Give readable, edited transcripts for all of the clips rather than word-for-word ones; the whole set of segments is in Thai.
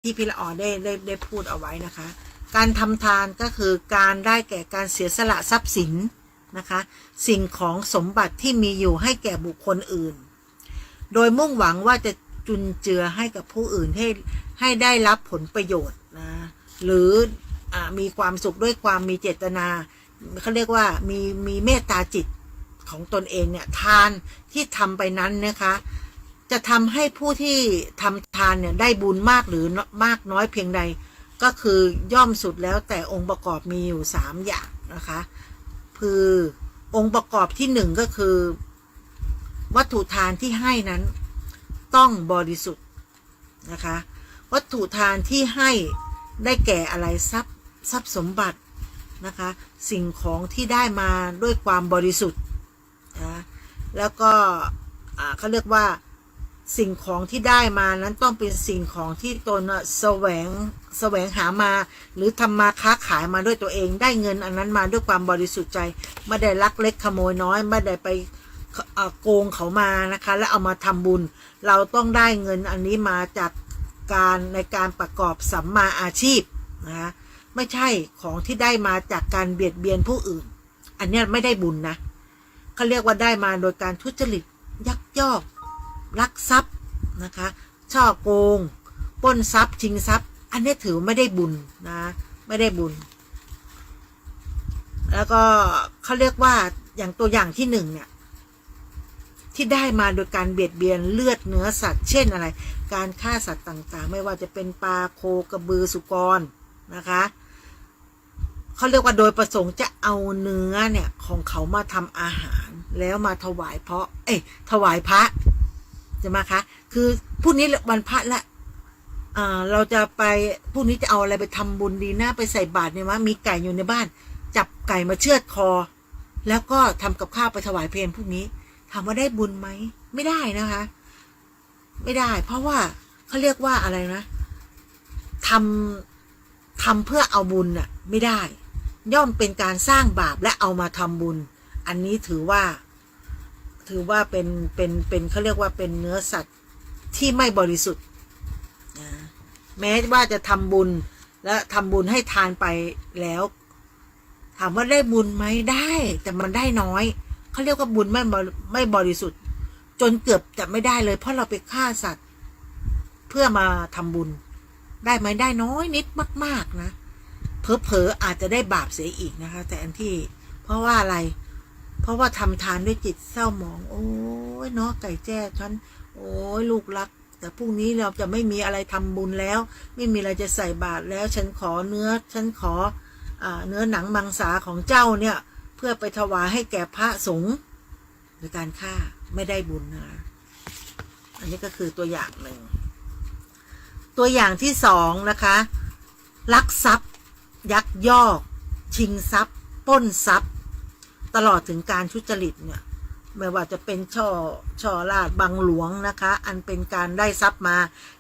ที่พี่ละออได้พูดเอาไว้นะคะการทำทานก็คือการได้แก่การเสียสละทรัพย์สินนะคะสิ่งของสมบัติที่มีอยู่ให้แก่บุคคลอื่นโดยมุ่งหวังว่าจะจุนเจือให้กับผู้อื่นให้ได้รับผลประโยชน์นะหรือมีความสุขด้วยความมีเจตนาเขาเรียกว่ามีเมตตาจิตของตนเองเนี่ยทานที่ทำไปนั้นนะคะจะทำให้ผู้ที่ทำทานเนี่ยได้บุญมากหรือมากน้อยเพียงใดก็คือย่อมสุดแล้วแต่องค์ประกอบมีอยู่3อย่างนะคะคือองค์ประกอบที่1ก็คือวัตถุทานที่ให้นั้นต้องบริสุทธิ์นะคะวัตถุทานที่ให้ได้แก่อะไรทรัพย์สมบัตินะคะสิ่งของที่ได้มาด้วยความบริสุทธิ์นะแล้วก็เขาเรียกว่าสิ่งของที่ได้มานั้นต้องเป็นสิ่งของที่ตนแสวงหามาหรือทำมาค้าขายมาด้วยตัวเองได้เงินอันนั้นมาด้วยความบริสุทธิ์ใจไม่ได้ลักเล็กขโมยน้อยไม่ได้ไปโกงเขามานะคะแล้วเอามาทำบุญเราต้องได้เงินอันนี้มาจากการในการประกอบสัมมาอาชีพนะคะไม่ใช่ของที่ได้มาจากการเบียดเบียนผู้อื่นอันนี้ไม่ได้บุญนะเขาเรียกว่าได้มาโดยการทุจริตยักยอกลักทรัพย์นะคะช่อโกงปล้นทรัพย์ชิงทรัพย์อันนี้ถือไม่ได้บุญนะไม่ได้บุญแล้วก็เขาเรียกว่าอย่างตัวอย่างที่1เนี่ยที่ได้มาโดยการเบียดเบียนเลือดเนื้อสัตว์เช่นอะไรการฆ่าสัตว์ต่างๆไม่ว่าจะเป็นปลาโคกระบือสุกรนะคะเขาเรียกว่าโดยประสงค์จะเอาเนื้อเนี่ยของเขามาทำอาหารแล้วมาถวายถวายพระจะมาคะคือพรุ่งนี้วันพระละเราจะไปพรุ่งนี้จะเอาอะไรไปทำบุญดีนะไปใส่บาตรเนี่ยว่ามีไก่อยู่ในบ้านจับไก่มาเชือดคอแล้วก็ทำกับข้าวไปถวายเพลพรุ่งนี้ถามว่าได้บุญไหมไม่ได้นะคะไม่ได้เพราะว่าเขาเรียกว่าอะไรนะทำเพื่อเอาบุญน่ะไม่ได้ย่อมเป็นการสร้างบาปและเอามาทำบุญอันนี้ถือว่าเป็นเขาเรียกว่าเป็นเนื้อสัตว์ที่ไม่บริสุทธิ์แม้ว่าจะทำบุญและทำบุญให้ทานไปแล้วถามว่าได้บุญไหมได้แต่มันได้น้อยเขาเรียกว่าบุญไม่บริสุทธิ์จนเกือบจะไม่ได้เลยเพราะเราไปฆ่าสัตว์เพื่อมาทำบุญได้ไหมได้น้อยนิดมากๆนะเผลอๆอาจจะได้บาปเสียอีกนะคะแต่อันที่เพราะว่าอะไรเพราะว่าทำทานด้วยจิตเศร้าหมองโอ้ยเนาะไก่แจ้ฉันโอ้ยลูกรักแต่พรุ่งนี้เราจะไม่มีอะไรทำบุญแล้วไม่มีอะไรจะใส่บาตรแล้วฉันขอเนื้อหนังมังสาของเจ้าเนี่ยเพื่อไปถวายให้แก่พระสงฆ์โดยการฆ่าไม่ได้บุญนะอันนี้ก็คือตัวอย่างหนึ่งตัวอย่างที่2นะคะลักทรัพย์ยักยอกชิงทรัพย์ปล้นทรัพย์ตลอดถึงการทุจริตเนี่ยไม่ว่าจะเป็นช่อราชบังหลวงนะคะอันเป็นการได้ทรัพย์มา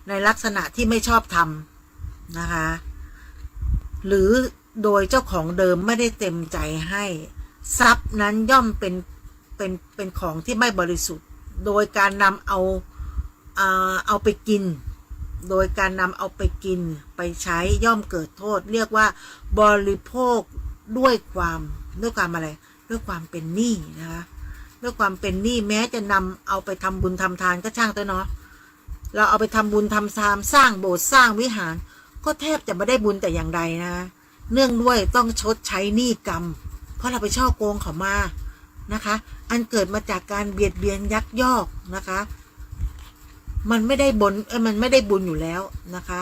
ในลักษณะที่ไม่ชอบธรรมนะคะหรือโดยเจ้าของเดิมไม่ได้เต็มใจให้ทรัพย์นั้นย่อมเป็นของที่ไม่บริสุทธิ์โดยการนำเอาไปกินโดยการนำเอาไปกินไปใช้ย่อมเกิดโทษเรียกว่าบริโภคด้วยความอะไรด้วยความเป็นหนี้นะคะด้วยความเป็นหนี้แม้จะนำเอาไปทำบุญทำทานก็ช่างเถอะเนาะเราเอาไปทำบุญทำทานสร้างโบสถ์สร้างวิหารก็แทบจะไม่ได้บุญแต่อย่างใดนะเนื่องด้วยต้องชดใช้หนี้กรรมเพราะเราไปช่อโกงเขามานะคะอันเกิดมาจากการเบียดเบียนยักยอกนะคะมันไม่ได้บุญอยู่แล้วนะคะ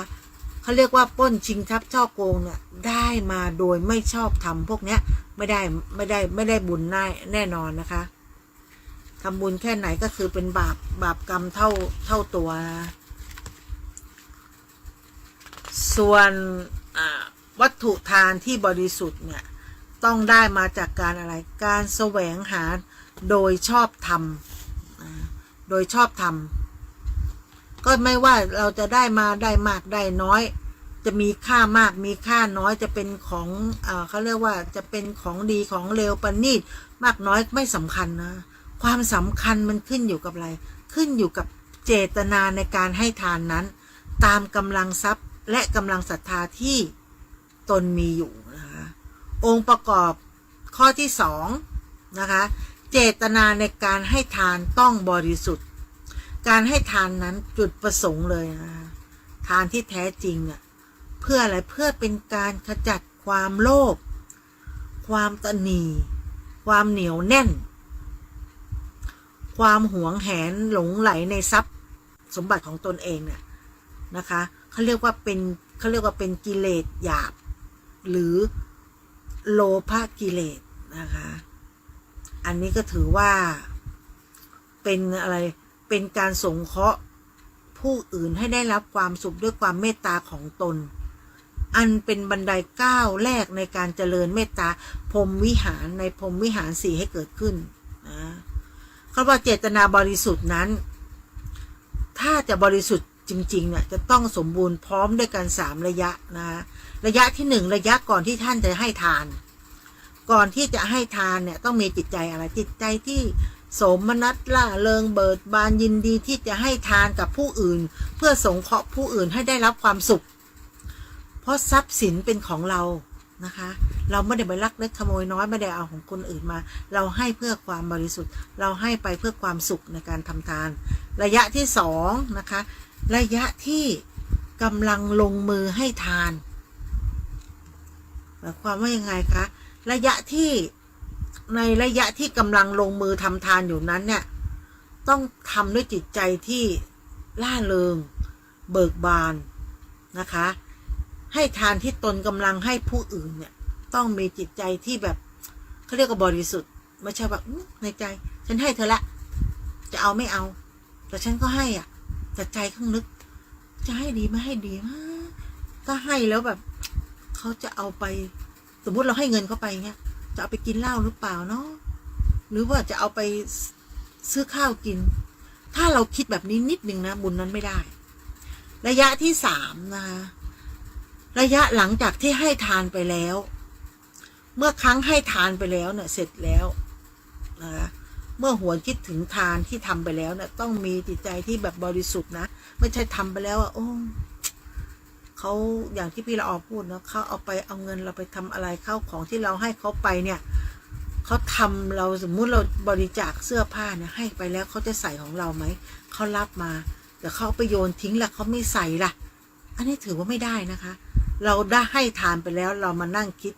เขาเรียกว่าปล้นชิงทรัพย์ช่อโกงเนี่ยได้มาโดยไม่ชอบทำพวกเนี้ยไม่ได้บุญแน่นอนนะคะทำบุญแค่ไหนก็คือเป็นบาปกรรมเท่าตัวส่วนวัตถุทานที่บริสุทธิ์เนี่ยต้องได้มาจากการอะไรการแสวงหาโดยชอบธรรมโดยชอบธรรมก็ไม่ว่าเราจะได้มาได้มากได้น้อยจะมีค่ามากมีค่าน้อยจะเป็นของเขาเรียกว่าจะเป็นของดีของเลวประณีตมากน้อยไม่สำคัญนะความสำคัญมันขึ้นอยู่กับอะไรขึ้นอยู่กับเจตนาในการให้ทานนั้นตามกำลังทรัพย์ และกำลังศรัทธาที่ตนมีอยู่นะคะองค์ประกอบข้อที่สองนะคะเจตนาในการให้ทานต้องบริสุทธิ์การให้ทานนั้นจุดประสงค์เลยนะคะทานที่แท้จริงเนี่ยเพื่ออะไรเพื่อเป็นการขจัดความโลภความตนีความเหนียวแน่นความหวงแหนหลงไหลในทรัพย์สมบัติของตนเองเนี่ยนะคะเขาเรียกว่าเป็นกิเลสหยาบหรือโลภะกิเลสนะคะอันนี้ก็ถือว่าเป็นอะไรเป็นการสงเคราะห์ผู้อื่นให้ได้รับความสุขด้วยความเมตตาของตนอันเป็นบันไดก้าวแรกในการเจริญเมตตาพรหมวิหารในพรหมวิหารสี่ให้เกิดขึ้นนะเขาว่าเจตนาบริสุทธิ์นั้นถ้าจะบริสุทธิ์จริงๆเนี่ยจะต้องสมบูรณ์พร้อมด้วยกัน3ระยะนะระยะที่1ระยะก่อนที่ท่านจะให้ทานก่อนที่จะให้ทานเนี่ยต้องมีจิตใจอะไรจิตใจที่โสมนัสล่าเริงเบิกบานยินดีที่จะให้ทานกับผู้อื่นเพื่อสงเคราะห์ผู้อื่นให้ได้รับความสุขเพราะทรัพย์สินเป็นของเรานะคะเราไม่ได้ไปลักเล็กขโมยน้อยไม่ได้เอาของคนอื่นมาเราให้เพื่อความบริสุทธิ์เราให้ไปเพื่อความสุขในการทำทานระยะที่2นะคะระยะที่กำลังลงมือให้ทานหมายความว่ายังไงคะระยะที่ในระยะที่กำลังลงมือทำทานอยู่นั้นเนี่ยต้องทำด้วยจิตใจที่ล่าเริงเบิกบานนะคะให้ทานที่ตนกำลังให้ผู้อื่นเนี่ยต้องมีจิตใจที่แบบเขาเรียกว่าบริสุทธิ์ไม่ใช่แบบในใจฉันให้เธอละจะเอาไม่เอาแต่ฉันก็ให้อ่ะแต่ใจข้างนึกจะให้ดีไม่ให้ดีก็ให้แล้วแบบเขาจะเอาไปสมมุติเราให้เงินเขาไปเงี้ยจะเอาไปกินเหล้าหรือเปล่าเนาะหรือว่าจะเอาไปซื้อข้าวกินถ้าเราคิดแบบนี้นิดนึงนะบุญนั้นไม่ได้ระยะที่3นะคะระยะหลังจากที่ให้ทานไปแล้วเมื่อครั้งให้ทานไปแล้วเนี่ยเสร็จแล้วนะคะเมื่อหวนคิดถึงทานที่ทำไปแล้วเนี่ยต้องมีจิตใจที่แบบบริสุทธิ์นะไม่ใช่ทำไปแล้วโอ้เขาอย่างที่พี่ละออพูดนะเขาเอาไปเอาเงินเราไปทำอะไรเข้าของที่เราให้เขาไปเนี่ยเขาทำเราสมมุติเราบริจาคเสื้อผ้าเนี่ยให้ไปแล้วเขาจะใส่ของเราไหมเขารับมาแต่เขาไปโยนทิ้งแล้วเขาไม่ใส่ล่ะอันนี้ถือว่าไม่ได้นะคะเราได้ให้ทานไปแล้วเรามานั่งคิด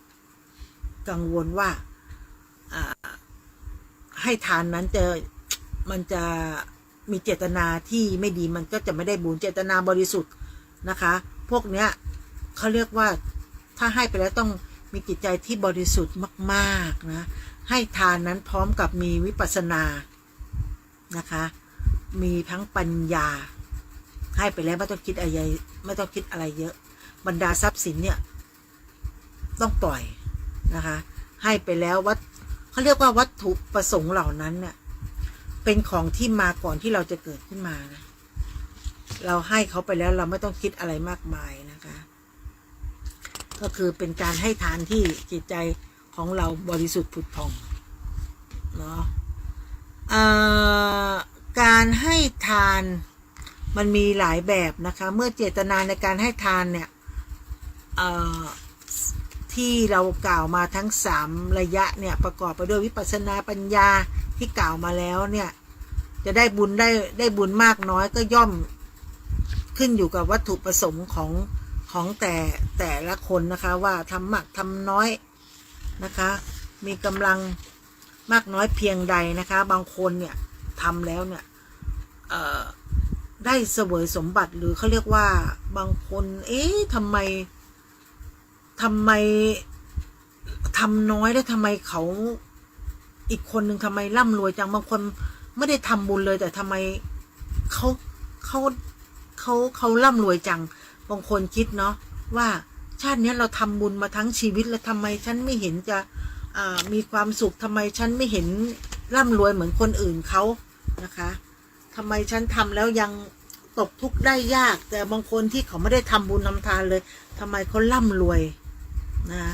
กังวลว่าให้ทานนั้นมันจะมีเจตนาที่ไม่ดีมันก็จะไม่ได้บุญเจตนาบริสุทธิ์นะคะพวกเนี้ยเขาเรียกว่าถ้าให้ไปแล้วต้องมีจิตใจที่บริสุทธิ์มากๆนะให้ทานนั้นพร้อมกับมีวิปัสสนานะคะมีทั้งปัญญาให้ไปแล้วไม่ต้องคิดอะไรเยอะบรรดาทรัพย์สินเนี่ยต้องปล่อยนะคะให้ไปแล้วเขาเรียกว่าวัตถุประสงค์เหล่านั้นเนี่ยเป็นของที่มาก่อนที่เราจะเกิดขึ้นมานะเราให้เขาไปแล้วเราไม่ต้องคิดอะไรมากมายนะคะก็คือเป็นการให้ทานที่จิตใจของเราบริสุทธิ์ผุดผ่องเนาะการให้ทานมันมีหลายแบบนะคะเมื่อเจตนาในการให้ทานเนี่ยที่เรากล่าวมาทั้ง3ระยะเนี่ยประกอบไปด้วยวิปัสสนาปัญญาที่กล่าวมาแล้วเนี่ยจะได้บุญได้บุญมากน้อยก็ย่อมขึ้นอยู่กับวัตถุประสงค์ของแต่ละคนนะคะว่าทำมากทำน้อยนะคะมีกำลังมากน้อยเพียงใดนะคะบางคนเนี่ยทำแล้วเนี่ยได้เสวยสมบัติหรือเขาเรียกว่าบางคนทำไมทำน้อยแล้วทำไมเขาอีกคนหนึ่งทำไมร่ำรวยจังบางคนไม่ได้ทำบุญเลยแต่ทำไมเขาร่ำรวยจังบางคนคิดเนาะว่าชาตินี้เราทำบุญมาทั้งชีวิตแล้วทำไมฉันไม่เห็นจะมีความสุขทำไมฉันไม่เห็นร่ำรวยเหมือนคนอื่นเขานะคะทำไมฉันทำแล้วยังตกทุกข์ได้ยากแต่บางคนที่เขาไม่ได้ทำบุญทำทานเลยทำไมเขาร่ำรวยนะ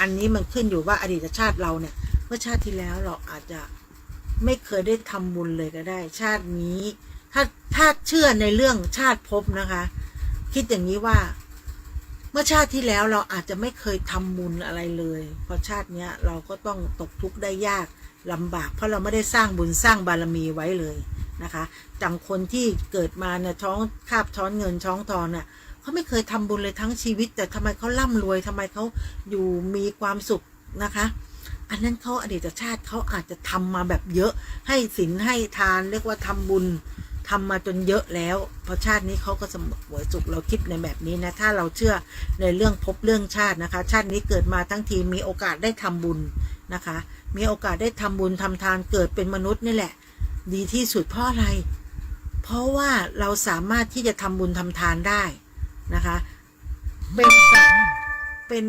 อันนี้มันขึ้นอยู่ว่าอดีตชาติเราเนี่ยเมื่อชาติที่แล้วเราอาจจะไม่เคยได้ทำบุญเลยก็ได้ชาตินี้ถ้าเชื่อในเรื่องชาติภพนะคะคิดอย่างนี้ว่า เมื่อชาติที่แล้วเราอาจจะไม่เคยทำบุญอะไรเลยพอชาติเนี้ยเราก็ต้องตกทุกข์ได้ยากลำบากเพราะเราไม่ได้สร้างบุญสร้างบารมีไว้เลยนะคะจังคนที่เกิดมาเนี่ยท้องคาบช้อนเงินช้องทองเนี่ยเขาไม่เคยทำบุญเลยทั้งชีวิตแต่ทำไมเขาร่ำรวยทำไมเขาอยู่มีความสุขนะคะอันนั้นเขาอดีตชาติเขาอาจจะทำมาแบบเยอะให้ศีลให้ทานเรียกว่าทำบุญทำมาจนเยอะแล้วพอชาตินี้เขาก็เสวยสุขเราคิดในแบบนี้นะถ้าเราเชื่อในเรื่องภพเรื่องชาตินะคะชาตินี้เกิดมาทั้งทีมีโอกาสได้ทำบุญนะคะมีโอกาสได้ทำบุญทำทานเกิดเป็นมนุษย์นี่แหละดีที่สุดเพราะอะไรเพราะว่าเราสามารถที่จะทำบุญทำทานได้นะคะเป็นสัตว์เป็น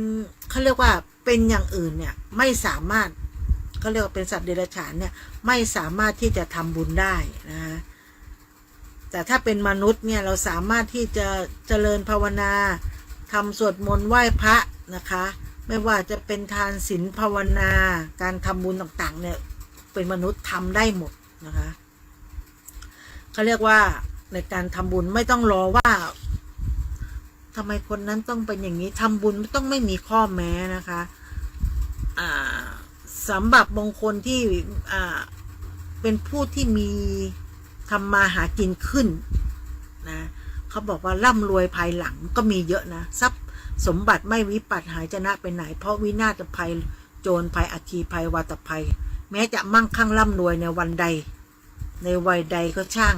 เขาเรียกว่าเป็นอย่างอื่นเนี่ยไม่สามารถเขาเรียกว่าเป็นสัตว์เดรัจฉานเนี่ยไม่สามารถที่จะทำบุญได้นะคะแต่ถ้าเป็นมนุษย์เนี่ยเราสามารถที่จะเจริญภาวนาทำสวดมนต์ไหว้พระนะคะไม่ว่าจะเป็นทานศีลภาวนาการทำบุญต่างๆเนี่ยเป็นมนุษย์ทำได้หมดนะคะเขาเรียกว่าในการทำบุญไม่ต้องรอว่าทำไมคนนั้นต้องเป็นอย่างนี้ทำบุญไม่ต้องไม่มีข้อแม้นะคะสำหรับบางคนที่เป็นผู้ที่มีทำมาหากินขึ้นนะเขาบอกว่าร่ำรวยภายหลังก็มีเยอะนะทรัพย์สมบัติไม่วิปัสหายชนะไปไหนเพราะวินาศภัยโจรภัยอัคคีภัยวาตภัยแม้จะมั่งคั่งร่ำรวยในวันใดในวัยใดก็ช่าง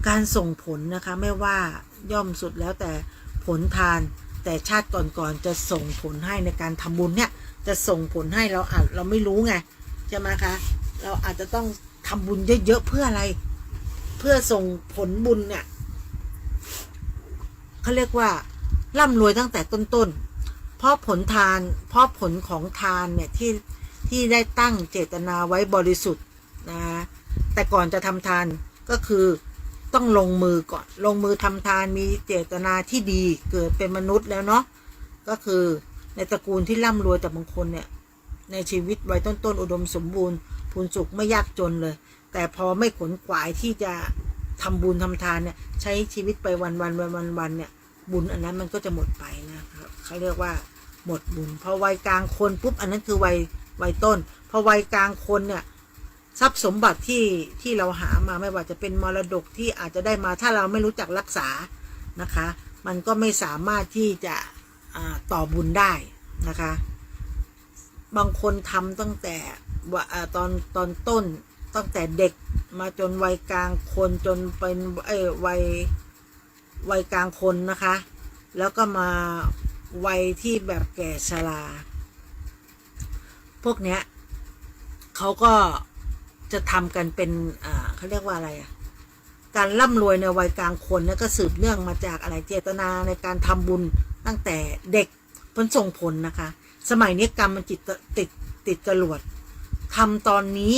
การส่งผลนะคะไม่ว่าย่อมสุดแล้วแต่ผลทานแต่ชาติก่อนๆจะส่งผลให้ในการทำบุญเนี่ยจะส่งผลให้เราไม่รู้ไงใช่ไหมคะเราอาจจะต้องทำบุญเยอะๆเพื่ออะไรเพื่อส่งผลบุญเนี่ยเขาเรียกว่าร่ำรวยตั้งแต่ต้นๆเพราะผลทานเพราะผลของทานเนี่ยที่ได้ตั้งเจตนาไว้บริสุทธิ์นะแต่ก่อนจะทำทานก็คือต้องลงมือก่อนลงมือทำทานมีเจตนาที่ดีเกิดเป็นมนุษย์แล้วเนาะก็คือในตระกูลที่ร่ำรวยแต่บางคนเนี่ยในชีวิตวัยต้นๆอุดมสมบูรณ์พูนสุขไม่ยากจนเลยแต่พอไม่ขนขวายที่จะทำบุญทำทานเนี่ยใช้ชีวิตไปวันเนี่ยบุญอันนั้นมันก็จะหมดไปนะครับเขาเรียกว่าหมดบุญพอวัยกลางคนปุ๊บอันนั้นคือวัยต้นพอวัยกลางคนเนี่ยทรัพย์สมบัติที่เราหามาไม่ว่าจะเป็นมรดกที่อาจจะได้มาถ้าเราไม่รู้จักรักษานะคะมันก็ไม่สามารถที่จะต่อบุญได้นะคะบางคนทำตั้งแต่ตอนต้นตั้งแต่เด็กมาจนวัยกลางคนจนเป็นวัยกลางคนนะคะแล้วก็มาวัยที่แบบแก่ชราพวกเนี้ยเขาก็จะทำกันเป็นเขาเรียกว่าอะไรการร่ำรวยในวัยกลางคนเนี่ยก็สืบเนื่องมาจากอะไรเจตนาในการทำบุญตั้งแต่เด็กผลส่งผลนะคะสมัยนี้กรรมมันติดจรวดทำตอนนี้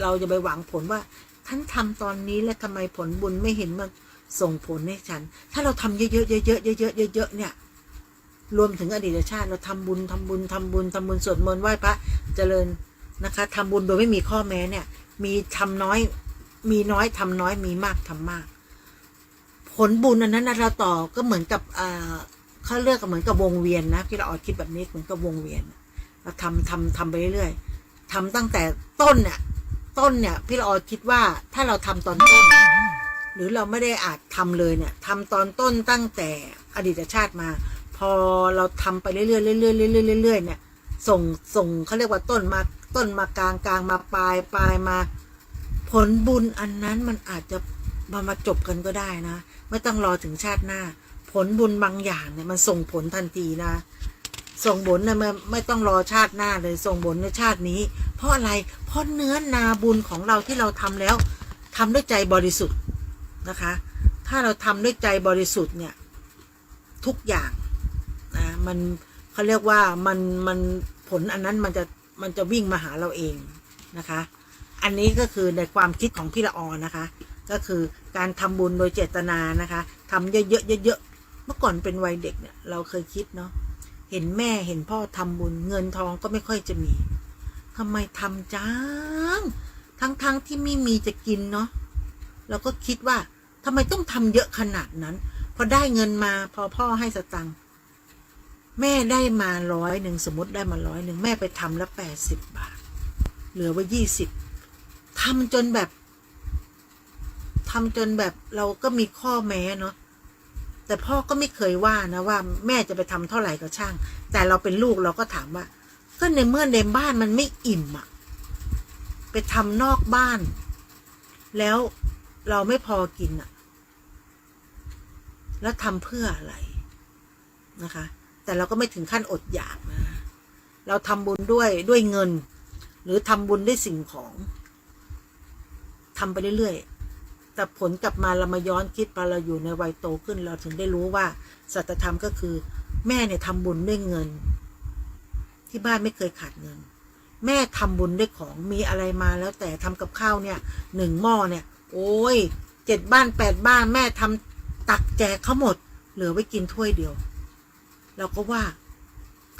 เราจะไปหวังผลว่าท่านทำตอนนี้แล้วทำไมผลบุญไม่เห็นมันส่งผลให้ฉันถ้าเราทำเยอะเนี่ยรวมถึงอดีตชาติเราทำบุญสวดมนต์ไหว้พระเจริญนะคะทำบุญโดยไม่มีข้อแม้เนี่ยมีทำน้อยมีน้อยทำน้อยมีมากทำมากผลบุญอันนั้นเราต่อก็เหมือนกับเขาเรียกเหมือนกับวงเวียนนะที่เราออกคิดแบบนี้เหมือนกับวงเวียนเราทำไปเรื่อยๆทำตั้งแต่ต้นเนี่ยพี่เราคิดว่าถ้าเราทำตอนต้นหรือเราไม่ได้อาจทำเลยเนี่ยทำตอนต้นตั้งแต่อดีตชาติมาพอเราทำไปเรื่อยๆเนี่ยส่งเขาเรียกว่าต้นมากลางมาปลายมาผลบุญอันนั้นมันอาจจะมาจบกันก็ได้นะไม่ต้องรอถึงชาติหน้าผลบุญบางอย่างเนี่ยมันส่งผลทันทีนะส่งผลเนี่ยไม่ต้องรอชาติหน้าเลยส่งผลในชาตินี้เพราะอะไรเพราะเนื้อนาบุญของเราที่เราทำแล้วทำด้วยใจบริสุทธิ์นะคะถ้าเราทำด้วยใจบริสุทธิ์เนี่ยทุกอย่างนะมันเขาเรียกว่ามันผลอันนั้นมันจะวิ่งมาหาเราเองนะคะอันนี้ก็คือในความคิดของพี่ละออนะคะก็คือการทำบุญโดยเจตนานะคะทำเยอะเมื่อก่อนเป็นวัยเด็กเนี่ยเราเคยคิดเนาะเห็นแม่เห็นพ่อทำบุญเงินทองก็ไม่ค่อยจะมีทำไมทำจังทั้งที่ไม่มีจะกินเนาะเราก็คิดว่าทำไมต้องทำเยอะขนาดนั้น พอได้เงินมาพอพ่อให้สตังค์แม่ได้มา100สมมติได้มา100แม่ไปทำแล้ว80 บาทเหลือไว้20ทำจนแบบเราก็มีข้อแม้เนาะแต่พ่อก็ไม่เคยว่านะว่าแม่จะไปทำเท่าไหร่ก็ช่างแต่เราเป็นลูกเราก็ถามว่าก็ในเมื่อในบ้านมันไม่อิ่มอะไปทำนอกบ้านแล้วเราไม่พอกินอะแล้วทำเพื่ออะไรนะคะแต่เราก็ไม่ถึงขั้นอดอยากนะเราทำบุญด้วยเงินหรือทำบุญด้วยสิ่งของทำไปเรื่อยๆแต่ผลกลับมาเรามาย้อนคิดพอเราอยู่ในวัยโตขึ้นเราถึงได้รู้ว่าสัจธรรมก็คือแม่เนี่ยทำบุญด้วยเงินที่บ้านไม่เคยขาดเงินแม่ทำบุญด้วยของมีอะไรมาแล้วแต่ทำกับข้าวเนี่ย1 หม้อเนี่ยโอ้ย7 บ้าน8 บ้านแม่ทำตักแจกเขาหมดเหลือไว้กินถ้วยเดียวเราก็ว่า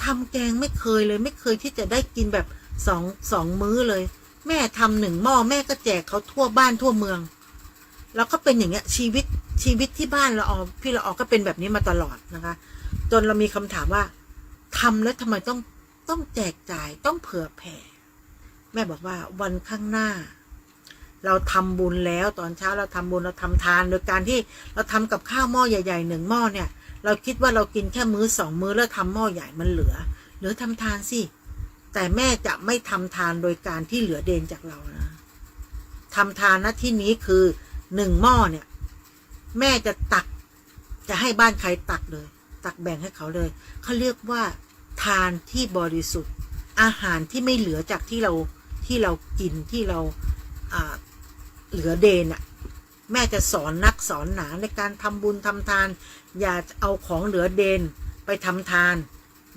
ทำแกงไม่เคยเลยไม่เคยที่จะได้กินแบบสองมื้อเลยแม่ทำ1 หม้อแม่ก็แจกเขาทั่วบ้านทั่วเมืองแล้วก็เป็นอย่างเงี้ยชีวิตที่บ้านเราพี่ละออก็เป็นแบบนี้มาตลอดนะคะจนเรามีคำถามว่าทำแล้วทำไมต้องแจกจ่ายต้องเผื่อแผ่แม่บอกว่าวันข้างหน้าเราทำบุญแล้วตอนเช้าเราทำบุญเราทำทานโดยการที่เราทำกับข้าวหม้อใหญ่ๆ1 หม้อเนี่ยเราคิดว่าเรากินแค่มื้อ2 มื้อแล้วทำหม้อใหญ่มันเหลือทำทานสิแต่แม่จะไม่ทำทานโดยการที่เหลือเดนจากเรานะทำทานนะที่นี้คือ1 หม้อเนี่ยแม่จะตักจะให้บ้านใครตักเลยตักแบ่งให้เขาเลยเขาเรียกว่าทานที่บริสุทธิ์อาหารที่ไม่เหลือจากที่เรากินที่เราเหลือเดนอ่ะแม่จะสอนนักสอนหนาในการทำบุญทำทานอย่าเอาของเหลือเดนไปทำทาน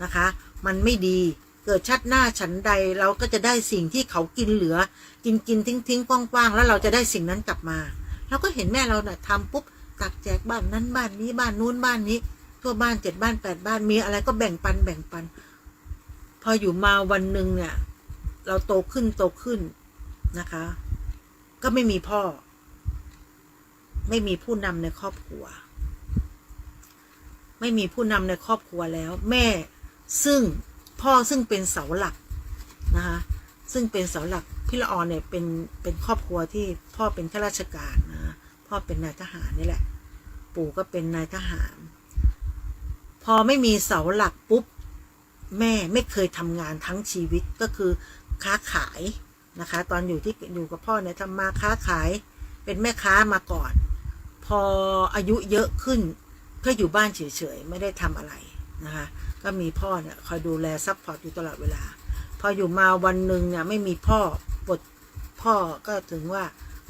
นะคะมันไม่ดีเกิดชาติหน้าฉันใดเราก็จะได้สิ่งที่เขากินเหลือกินทิ้งกว้างแล้วเราจะได้สิ่งนั้นกลับมาเราก็เห็นแม่เราเนี่ยทำปุ๊บตักแจกบ้านนั้นบ้านนี้บ้านนู้นบ้านนี้ทั่วบ้าน7 บ้าน8 บ้านมีอะไรก็แบ่งปันพออยู่มาวันหนึ่งเนี่ยเราโตขึ้นนะคะก็ไม่มีพ่อไม่มีผู้นำในครอบครัวไม่มีผู้นำในครอบครัวแล้วแม่ซึ่งพ่อซึ่งเป็นเสาหลักนะคะซึ่งเป็นเสาหลักพี่ละออเนี่ยเป็นครอบครัวที่พ่อเป็นข้าราชการนะพ่อเป็นนายทหารนี่แหละปู่ก็เป็นนายทหารพอไม่มีเสาหลักปุ๊บแม่ไม่เคยทำงานทั้งชีวิตก็คือค้าขายนะคะตอนอยู่กับพ่อเนี่ยทำมาค้าขายเป็นแม่ค้ามาก่อนพออายุเยอะขึ้นก็อยู่บ้านเฉยๆไม่ได้ทำอะไรนะคะก็มีพ่อเนี่ยคอยดูแลซัพพอร์ตอยู่ตลอดเวลาพออยู่มาวันหนึ่งเนี่ยไม่มีพ่อก็ถึงว่า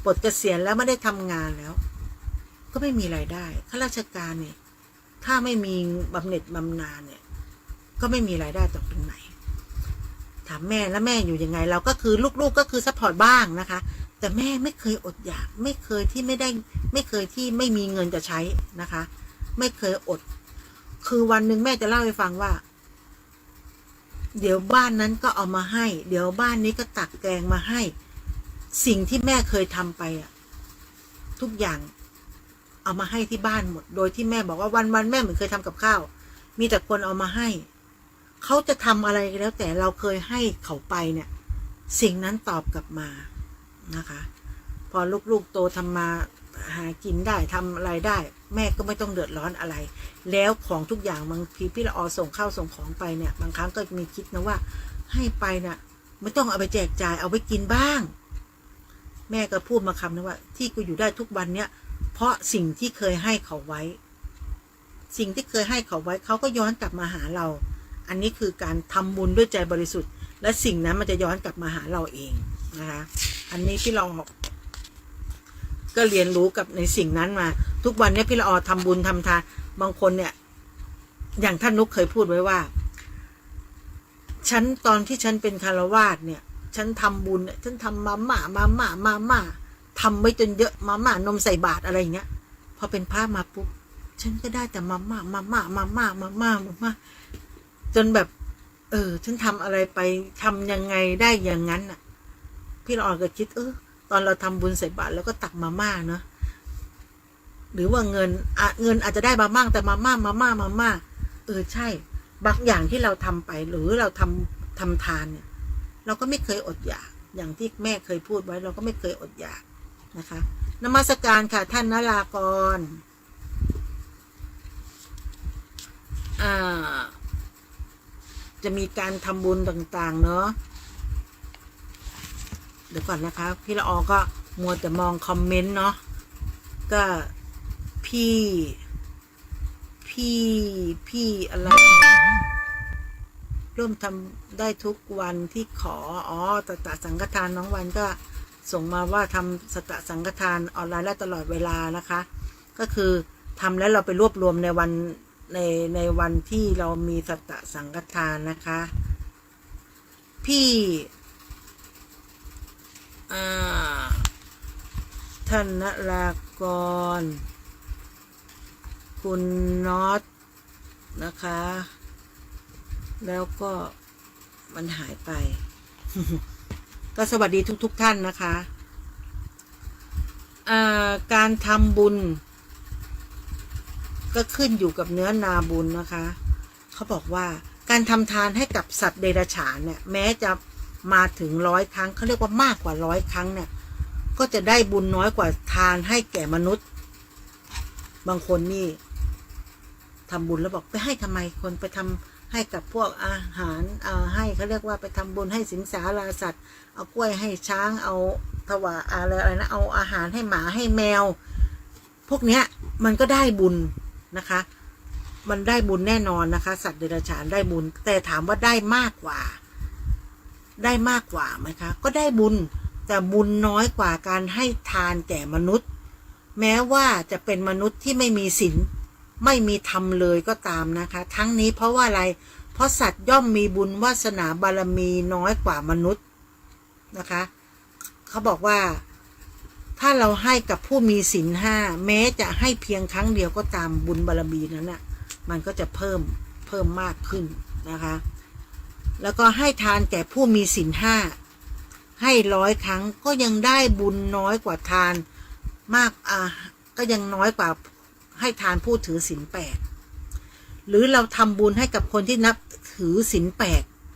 ปลดเกษียณแล้วไม่ได้ทำงานแล้วก็ไม่มีรายได้ข้าราชการเนี่ยถ้าไม่มีบำเหน็จบำนาญเนี่ยก็ไม่มีรายได้จากตรงไหนถามแม่แล้วแม่อยู่ยังไงเราก็คือลูกๆก็คือซัพพอร์ตบ้างนะคะแต่แม่ไม่เคยอดอยากไม่เคยที่ไม่มีเงินจะใช้นะคะไม่เคยอดคือวันหนึ่งแม่จะเล่าให้ฟังว่าเดี๋ยวบ้านนั้นก็เอามาให้เดี๋ยวบ้านนี้ก็ตักแกงมาให้สิ่งที่แม่เคยทำไปอ่ะทุกอย่างเอามาให้ที่บ้านหมดโดยที่แม่บอกว่าวันแม่เหมือนเคยทำกับข้าวมีแต่คนเอามาให้เขาจะทำอะไรก็แล้วแต่เราเคยให้เขาไปเนี่ยสิ่งนั้นตอบกลับมานะคะพอลูกๆโตทำมาหากินได้ทำอะไรได้แม่ก็ไม่ต้องเดือดร้อนอะไรแล้วของทุกอย่างบางทีพี่ละออส่งข้าวส่งของไปเนี่ยบางครั้งก็มีคิดนะว่าให้ไปเนี่ยไม่ต้องเอาไปแจกจ่ายเอาไว้กินบ้างแม่ก็พูดมาคำนึงว่าที่กูอยู่ได้ทุกวันเนี่ยเพราะสิ่งที่เคยให้เขาไว้สิ่งที่เคยให้เขาไว้เขาก็ย้อนกลับมาหาเราอันนี้คือการทำบุญด้วยใจบริสุทธิ์และสิ่งนั้นมันจะย้อนกลับมาหาเราเองนะคะอันนี้พี่ละออก็เรียนรู้กับในสิ่งนั้นมาทุกวันนี้พี่ละออทำบุญทำทานบางคนเนี่ยอย่างท่านนุกเคยพูดไว้ว่าฉันตอนที่ฉันเป็นคฤหัสถ์เนี่ยฉันทำบุญฉันทำมาม่าทำไว้จนเยอะมาม่านมใส่บาตรอะไรอย่างเงี้ยพอเป็นพระมาปุ๊บฉันก็ได้แต่มาม่าจนแบบฉันทำอะไรไปทำยังไงได้อย่างนั้นอ่ะพี่ละออก็คิดตอนเราทำบุญใส่บาตรแล้วก็ตักมาม่าเนาะ หรือว่าเงินอาจจะได้มามั่งแต่มาม่าใช่บางอย่างที่เราทำไปหรือเราทำทานเนี่ยเราก็ไม่เคยอดอยากอย่างที่แม่เคยพูดไว้เราก็ไม่เคยอดอยากนะคะนมัสการค่ะท่านนรากรจะมีการทำบุญต่างๆเนาะเดี๋ยวก่อนนะคะพี่ละออก็มัวแต่มองคอมเมนต์เนาะก็พี่อะไรร่วมทำได้ทุกวันที่ขอตตะสังฆทานน้องวันก็ส่งมาว่าทำสตะสังฆทานออนไลน์ได้ตลอดเวลานะคะก็คือทำแล้วเราไปรวบรวมในวันที่เรามีสตะสังฆทานนะคะพี่ท่านนรากรคุณน็อตนะคะแล้วก็มันหายไป ก็สวัสดีทุกท่านนะคะการทำบุญก็ขึ้นอยู่กับเนื้อนาบุญนะคะเขาบอกว่าการทำทานให้กับสัตว์เดรัจฉานเนี่ยแม้จะมาถึง100 ครั้งเขาเรียกว่ามากกว่า100 ครั้งเนี่ยก็จะได้บุญน้อยกว่าทานให้แก่มนุษย์บางคนนี่ทำบุญแล้วบอกไปให้ทำไมคนไปทำให้กับพวกอาหารให้เขาเรียกว่าไปทำบุญให้สิงสาราสัตว์เอากล้วยให้ช้างเอาถวายอะไรนะเอาอาหารให้หมาให้แมวพวกเนี้ยมันก็ได้บุญนะคะมันได้บุญแน่นอนนะคะสัตว์เดรัจฉานได้บุญแต่ถามว่าได้มากกว่าไหมคะก็ได้บุญแต่บุญน้อยกว่าการให้ทานแก่มนุษย์แม้ว่าจะเป็นมนุษย์ที่ไม่มีศีลไม่มีธรรมเลยก็ตามนะคะทั้งนี้เพราะว่าอะไรเพราะสัตว์ย่อมมีบุญวาสนาบารมีน้อยกว่ามนุษย์นะคะเขาบอกว่าถ้าเราให้กับผู้มีศีล5แม้จะให้เพียงครั้งเดียวก็ตามบุญบารมีนั้นน่ะมันก็จะเพิ่มมากขึ้นนะคะแล้วก็ให้ทานแก่ผู้มีศีล5ให้100 ครั้งก็ยังได้บุญน้อยกว่าทานมากก็ยังน้อยกว่าให้ทานผู้ถือศีล8หรือเราทำบุญให้กับคนที่นับถือศีล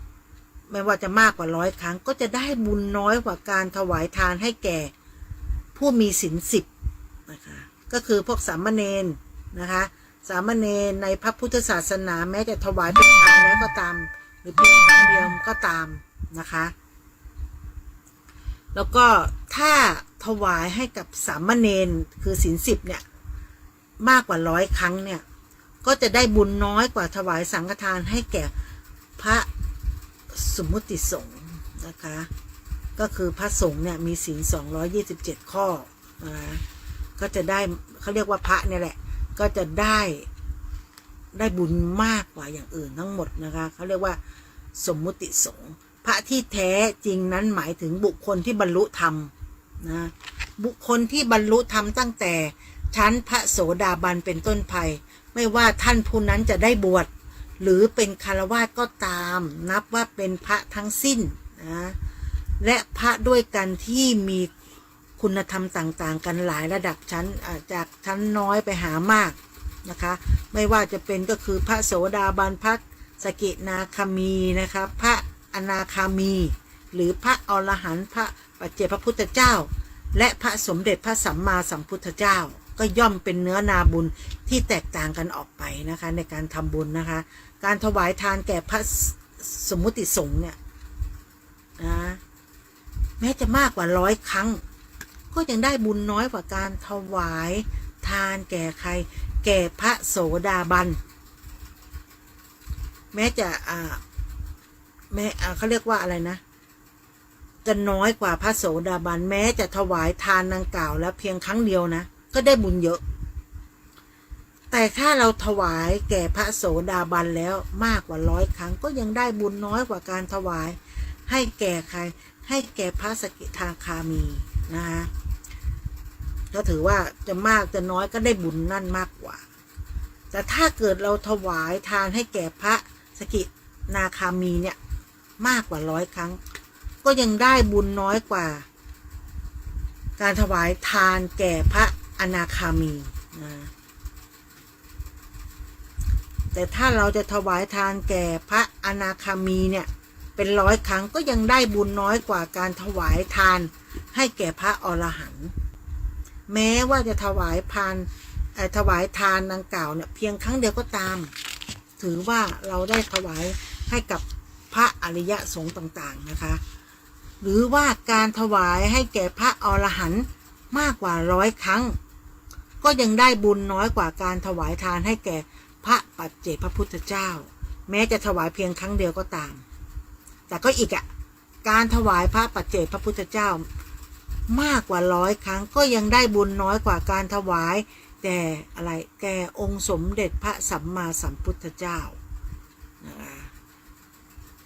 8ไม่ว่าจะมากกว่า100 ครั้งก็จะได้บุญน้อยกว่าการถวายทานให้แก่ผู้มีศีล10นะคะก็คือพวกสามเณรนะคะสามเณรในพระพุทธศาสนาแม้จะถวายเป็นทานแล้วก็ตามหรือเพียงครั้งเดียวก็ตามนะคะแล้วก็ถ้าถวายให้กับสามเณรคือศีล10เนี่ยมากกว่า100 ครั้งเนี่ยก็จะได้บุญน้อยกว่าถวายสังฆทานให้แก่พระสมมุติสงฆ์นะคะก็คือพระสงฆ์เนี่ยมีศีล227 ข้อนะก็จะได้เขาเรียกว่าพระเนี่ยแหละก็จะได้บุญมากกว่าอย่างอื่นทั้งหมดนะคะเขาเรียกว่าสมมุติสงฆ์พระที่แท้จริงนั้นหมายถึงบุคคลที่บรรลุธรรมนะบุคคลที่บรรลุธรรมตั้งแต่ชั้นพระโสดาบันเป็นต้นไปไม่ว่าท่านผู้นั้นจะได้บวชหรือเป็นฆราวาสก็ตามนับว่าเป็นพระทั้งสิ้นนะและพระด้วยกันที่มีคุณธรรมต่างๆกันหลายระดับชั้นจากชั้นน้อยไปหามากนะคะไม่ว่าจะเป็นก็คือพระโสดาบันพระสกิทาคามีนะคะพระอนาคามีหรือพระอรหันต์พระปัจเจกพระพุทธเจ้าและพระสมเด็จพระสัมมาสัมพุทธเจ้าก็ย่อมเป็นเนื้อนาบุญที่แตกต่างกันออกไปนะคะในการทำบุญนะคะการถวายทานแก่พระสมมุติสงฆ์เนี่ยนะแม้จะมากกว่า100 ครั้งก็ยังได้บุญน้อยกว่าการถวายทานแก่ใครแก่พระโสดาบันแม้จะเขาเรียกว่าอะไรนะจะน้อยกว่าพระโสดาบันแม้จะถวายทานดังกล่าวแล้วเพียงครั้งเดียวนะก็ได้บุญเยอะแต่ถ้าเราถวายแก่พระโสดาบันแล้วมากกว่า100 ครั้งก็ยังได้บุญน้อยกว่าการถวายให้แก่ใครให้แก่พระสกิทาคามีนะคะก็ถือว่าจะมากจะน้อยก็ได้บุญนั่นมากกว่าแต่ถ้าเกิดเราถวายทานให้แก่พระสกิทาคามีเนี่ยมากกว่า100 ครั้งก็ยังได้บุญน้อยกว่าการถวายทานแก่พระอนาคามี นะแต่ถ้าเราจะถวายทานแก่พระอนาคามีเนี่ยเป็น100 ครั้งก็ยังได้บุญน้อยกว่าการถวายทานให้แก่พระอรหันต์แม้ว่าจะถวายทานดังกล่าวเนี่ยเพียงครั้งเดียวก็ตามถือว่าเราได้ถวายให้กับพระอริยสงฆ์ต่างๆนะคะหรือว่าการถวายให้แก่พระอรหันต์มากกว่า100 ครั้งก็ยังได้บุญน้อยกว่าการถวายทานให้แก่พระปัจเจกพระพุทธเจ้าแม้จะถวายเพียงครั้งเดียวก็ตามแต่ก็อีกการถวายพระปัจเจกพระพุทธเจ้ามากกว่า100 ครั้งก็ยังได้บุญน้อยกว่าการถวายแต่อะไรแก่องค์สมเด็จพระสัมมาสัมพุทธเจ้า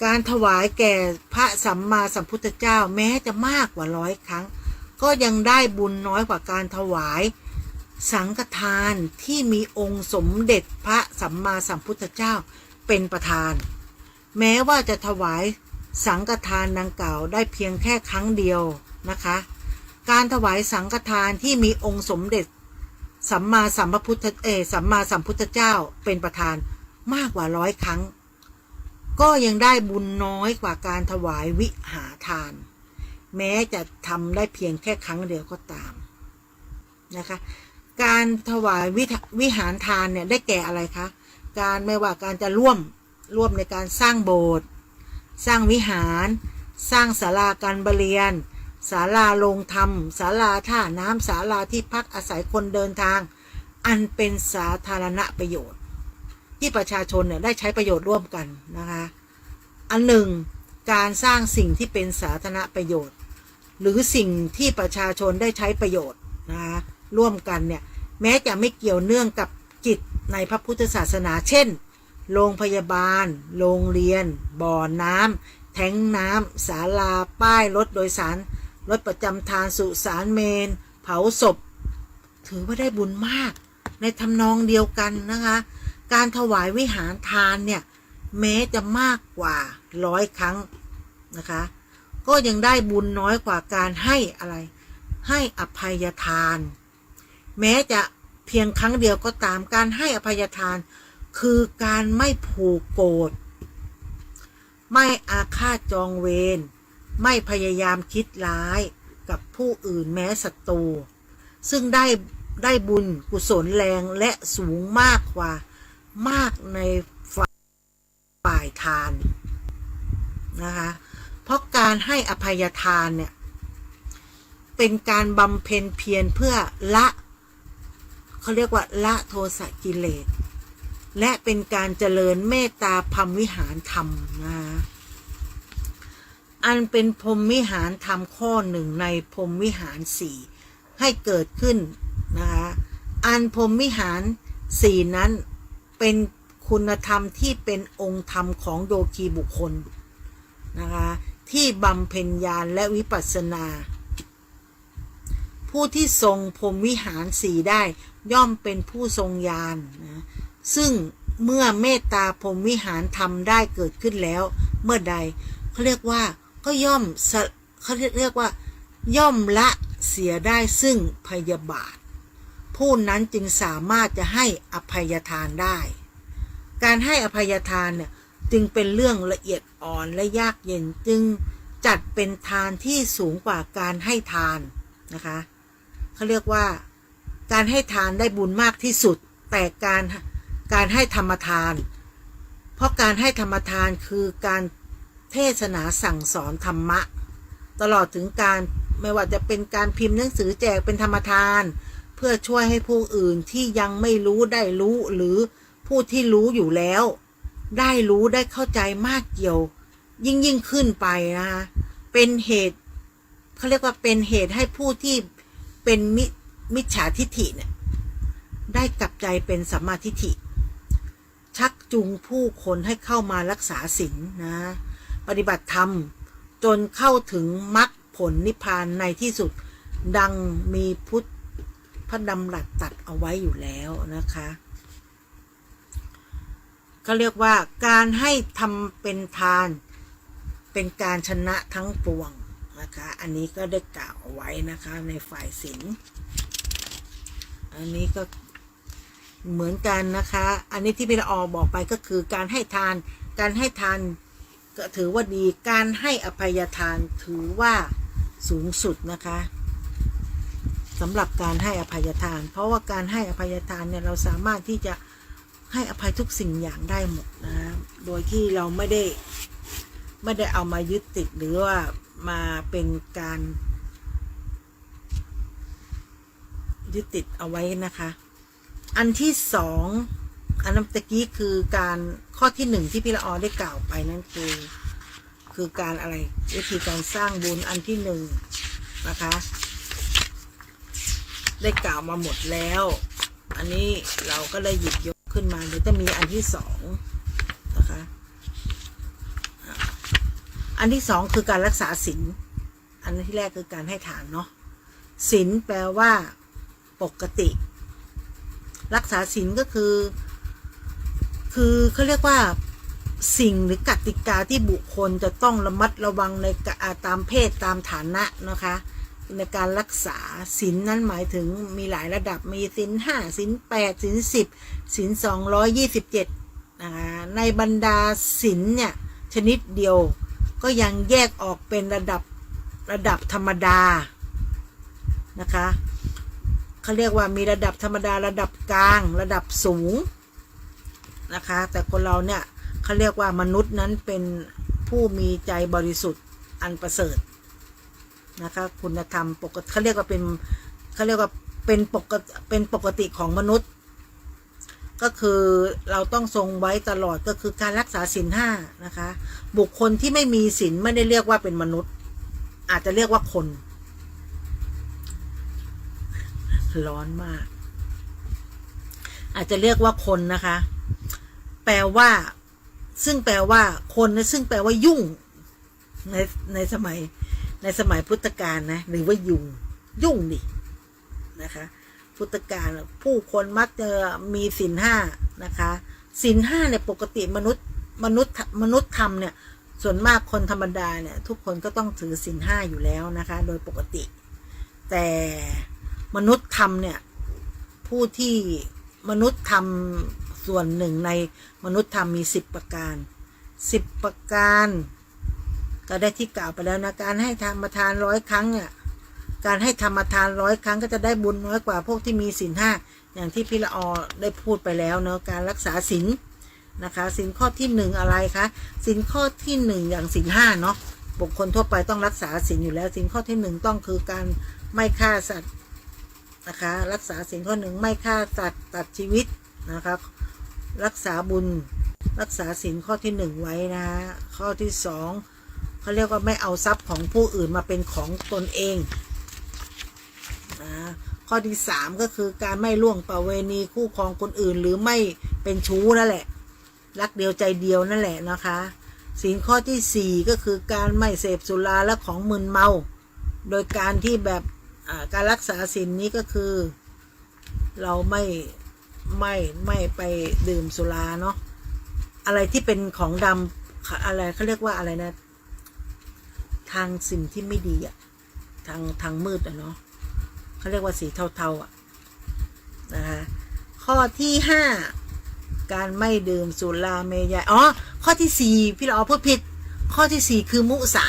การถวายแก่พระสัมมาสัมพุทธเจ้าแม้จะมากกว่า100 ครั้งก็ยังได้บุญน้อยกว่าการถวายสังฆทานที่มีองค์สมเด็จพระสัมมาสัมพุทธเจ้าเป็นประธานแม้ว่าจะถวายสังฆทานดังกล่าวได้เพียงแค่ครั้งเดียวนะคะการถวายสังฆทานที่มีองค์สมเด็จสัมมาสัมพุทธเจ้าเป็นประธานมากกว่า100 ครั้งก็ยังได้บุญน้อยกว่าการถวายวิหารทานแม้จะทำได้เพียงแค่ครั้งเดียวก็ตามนะคะการถวายวิหารทานเนี่ยได้แก่อะไรคะการไม่ว่าการจะร่วมในการสร้างโบสถ์สร้างวิหารสร้างศาลาการประเรียนศาลาโรงธรรมศาลาท่าน้ำศาลาที่พักอาศัยคนเดินทางอันเป็นสาธารณประโยชน์ที่ประชาชนเนี่ยได้ใช้ประโยชน์ร่วมกันนะคะอันหนึ่งการสร้างสิ่งที่เป็นสาธารณประโยชน์หรือสิ่งที่ประชาชนได้ใช้ประโยชน์นะคะร่วมกันเนี่ยแม้จะไม่เกี่ยวเนื่องกับกิจในพระพุทธศาสนาเช่นโรงพยาบาลโรงเรียนบ่อน้ำแท้งน้ำศาลาป้ายรถโดยสารรถประจำทางสุสานเมนเผาศพถือว่าได้บุญมากในทำนองเดียวกันนะคะการถวายวิหารทานเนี่ยแม้จะมากกว่า100 ครั้งนะคะก็ยังได้บุญน้อยกว่าการให้อะไรให้อภัยทานแม้จะเพียงครั้งเดียวก็ตามการให้อภัยทานคือการไม่ผูกโกรธไม่อาฆาตจองเวรไม่พยายามคิดร้ายกับผู้อื่นแม้ศัตรูซึ่งได้บุญกุศลแรงและสูงมากกว่ามากในฝ่ายทานนะคะเพราะการให้อภัยทานเนี่ยเป็นการบำเพ็ญเพียรเพื่อเขาเรียกว่าละโทสะกิเลสและเป็นการเจริญเมตตาพรหมวิหารธรรมนะอันเป็นพรหมวิหารธรรมข้อหนึ่งในพรหมวิหาร4ให้เกิดขึ้นนะคะอันพรหมวิหาร4นั้นเป็นคุณธรรมที่เป็นองค์ธรรมของโยคีบุคคลนะคะที่บำเพ็ญญาณและวิปัสสนาผู้ที่ทรงพรหมวิหาร4ได้ย่อมเป็นผู้ทรงญาณนะซึ่งเมื่อเมตตาพรหมวิหารธรรมได้เกิดขึ้นแล้วเมื่อใดเขาเรียกว่าก็ย่อมละเสียได้ซึ่งพยาบาทผู้นั้นจึงสามารถจะให้อภัยทานได้การให้อภัยทานเนี่ยจึงเป็นเรื่องละเอียดอ่อนและยากเย็นจึงจัดเป็นทานที่สูงกว่าการให้ทานนะคะเขาเรียกว่าการให้ทานได้บุญมากที่สุดแต่การให้ธรรมทานเพราะการให้ธรรมทานคือการเทศนาสั่งสอนธรรมะตลอดถึงการไม่ว่าจะเป็นการพิมพ์หนังสือแจกเป็นธรรมทานเพื่อช่วยให้ผู้อื่นที่ยังไม่รู้ได้รู้หรือผู้ที่รู้อยู่แล้วได้รู้ได้เข้าใจมากเกี่ยวยิ่งขึ้นไปนะคะเป็นเหตุเขาเรียกว่าเป็นเหตุให้ผู้ที่เป็นมิจฉาทิฏฐิเนี่ยได้กลับใจเป็นสัมมาทิฏฐิชักจูงผู้คนให้เข้ามารักษาศีลนะปฏิบัติธรรมจนเข้าถึงมรรคผลนิพพานในที่สุดดังมีพุทธพระดำรัสตัดเอาไว้อยู่แล้วนะคะเขาเรียกว่าการให้ทำเป็นทานเป็นการชนะทั้งปวงนะคะอันนี้ก็ได้กล่าวเอาไว้นะคะในฝ่ายศีลอันนี้ก็ เหมือนกันนะคะ อันนี้ที่พี่ละออบอกไปก็คือการให้ทานก็ถือว่าดีการให้อภัยทานถือว่าสูงสุดนะคะสำหรับการให้อภัยทานเพราะว่าการให้อภัยทานเนี่ยเราสามารถที่จะให้อภัยทุกสิ่งอย่างได้หมดนะโดยที่เราไม่ได้เอามายึดติดหรือว่ามาเป็นการยึดติดเอาไว้นะคะอันที่สองอันนั้นตะกี้คือการข้อที่หนึ่งที่พี่ละออได้กล่าวไปนั่นคือการอะไรวิธีการสร้างบุญอันที่หนึ่งนะคะได้กล่าวมาหมดแล้วอันนี้เราก็เลยหยิบยกขึ้นมาเดี๋ยวจะมีอันที่สองนะคะอันที่สองคือการรักษาศีลอันที่แรกคือการให้ทานเนาะศีลแปลว่าปกติรักษาศีลก็คือเขาเรียกว่าสิ่งหรือกติกาที่บุคคลจะต้องระมัดระวังในตามเพศตามฐานะนะคะในการรักษาศีลนั้นหมายถึงมีหลายระดับมีศีลห้าศีลแปดศีลสิบศีล227นะคะในบรรดาศีลเนี่ยชนิดเดียวก็ยังแยกออกเป็นระดับธรรมดานะคะเขาเรียกว่ามีระดับธรรมดาระดับกลางระดับสูงนะคะแต่คนเราเนี่ยเขาเรียกว่ามนุษย์นั้นเป็นผู้มีใจบริสุทธิ์อันประเสริฐนะคะคุณธรรมปกติเขาเรียกว่าเป็นปกติของมนุษย์ก็คือเราต้องทรงไว้ตลอดก็คือการรักษาศีลห้านะคะบุคคลที่ไม่มีศีลไม่ได้เรียกว่าเป็นมนุษย์อาจจะเรียกว่าคนร้อนมากอาจจะเรียกว่าคนนะคะแปลว่าซึ่งแปลว่าคนนะซึ่งแปลว่ายุ่งในสมัยพุทธกาลนะหรือว่ายุ่งดินะคะพุทธกาลผู้คนมักจะมีศีลห้านะคะศีลห้าเนี่ยปกติมนุษย์ธรรมเนี่ยส่วนมากคนธรรมดาเนี่ยทุกคนก็ต้องถือศีลห้าอยู่แล้วนะคะโดยปกติแต่มนุษย์ธรรมเนี่ยผู้ที่มนุษย์ธรรมส่วนหนึ่งในมนุษย์ธรรมมี10ประการก็ได้ที่กล่าวไปแล้วนะการให้ธรรมทาน100 ครั้งเนี่ยการให้ธรรมทาน100 ครั้งก็จะได้บุญน้อยกว่าพวกที่มีศีลห้าอย่างที่พี่ละออได้พูดไปแล้วเนาะการรักษาศีลนะคะศีลข้อที่หนึ่งอะไรคะศีลข้อที่หนึ่งอย่างศีลห้าเนาะบุคคลทั่วไปต้องรักษาศีลอยู่แล้วศีลข้อที่หนึ่งต้องคือการไม่ฆ่าสัตว์นะคะรักษาศีลข้อหนึ่งไม่ฆ่าสัตว์ตัดชีวิตนะคะรักษาบุญรักษาศีลข้อที่หนึ่งไว้นะข้อที่สองเขาเรียกว่าไม่เอาทรัพย์ของผู้อื่นมาเป็นของตนเองนะข้อที่สามก็คือการไม่ล่วงประเวณีคู่ครองคนอื่นหรือไม่เป็นชู้นั่นแหละรักเดียวใจเดียวนั่นแหละนะคะศีลข้อที่สี่ก็คือการไม่เสพสุราและของมึนเมาโดยการที่แบบการรักษาศีลนี้ก็คือเราไม่ไปดื่มสุราเนาะอะไรที่เป็นของดำอะไรเขาเรียกว่าอะไรนะทางสิ่งที่ไม่ดีอะทางมืดอะเนาะเขาเรียกว่าสีเทาๆอะนะคะข้อที่ห้าการไม่ดื่มสุราเมยัยข้อที่สี่พี่เราพูดผิดข้อที่สี่คือมุสา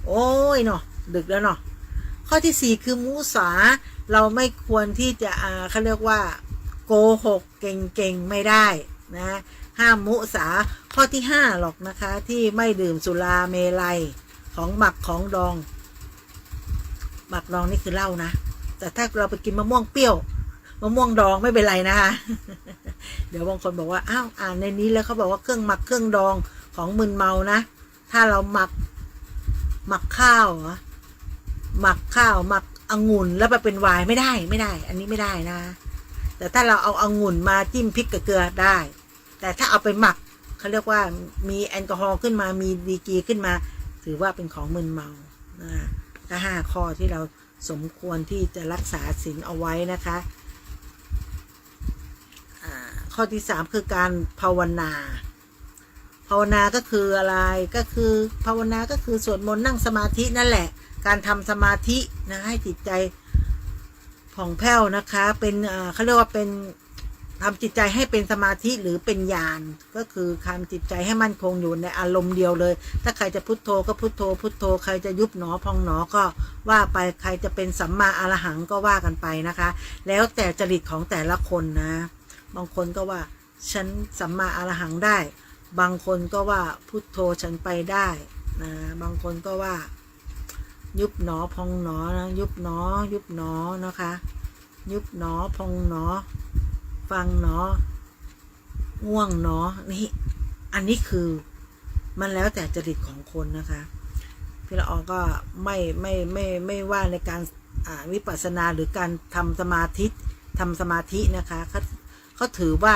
โอ้ยเนาะดึกแล้วเนาะข้อที่สี่คือมุสาเราไม่ควรที่จะเขาเรียกว่าโกหกเก่งไม่ได้นะห้ามมุสาข้อที่ห้าหรอกนะคะที่ไม่ดื่มสุราเมลัยของหมักของดองหมักดองนี่คือเหล้านะแต่ถ้าเราไปกินมะม่วงเปรี้ยวมะม่วงดองไม่เป็นไรนะคะ เดี๋ยวบางคนบอกว่าอ้าวอ่านในนี้แล้วเขาบอกว่าเครื่องหมักเครื่องดองของมึนเมานะถ้าเราหมักข้าวหมักองุ่นแล้วไปเป็นไวน์ไม่ได้อันนี้ไม่ได้นะแต่ถ้าเราเอาองุ่นมาจิ้มพริกกับเกลือได้แต่ถ้าเอาไปหมักเขาเรียกว่ามีแอลกอฮอล์ขึ้นมามีดีกรีขึ้นมาถือว่าเป็นของมึนเมานะก็5 ข้อที่เราสมควรที่จะรักษาศีลเอาไว้นะคะข้อที่3คือการภาวนาก็คืออะไรก็คือภาวนาก็คือสวดมนต์นั่งสมาธินั่นแหละการทำสมาธินะให้จิตใจผ่องแผ้วนะคะเป็นเขาเรียกว่าเป็น ทำจิตใจให้เป็นสมาธิหรือเป็นญาณก็คือทำจิตใจให้มั่นคงอยู่ในอารมณ์เดียวเลยถ้าใครจะพุทโธก็พุทโธพุทโธใครจะยุบหนอพองหนอก็ว่าไปใครจะเป็นสัมมาอรหังก็ว่ากันไปนะคะแล้วแต่จริตของแต่ละคนนะบางคนก็ว่าฉันสัมมาอรหังได้บางคนก็ว่าพุทโธฉันไปได้นะบางคนก็ว่ายุบหนอพองหนอนะยุบหนอยุบหนอนะคะยุบหนอพองหนอฟังหนอง่วงหนอนี่อันนี้คือมันแล้วแต่จริตของคนนะคะพี่ละออก็ไม่ว่าในการวิปัสสนาหรือการทำสมาธินะคะเขาถือว่า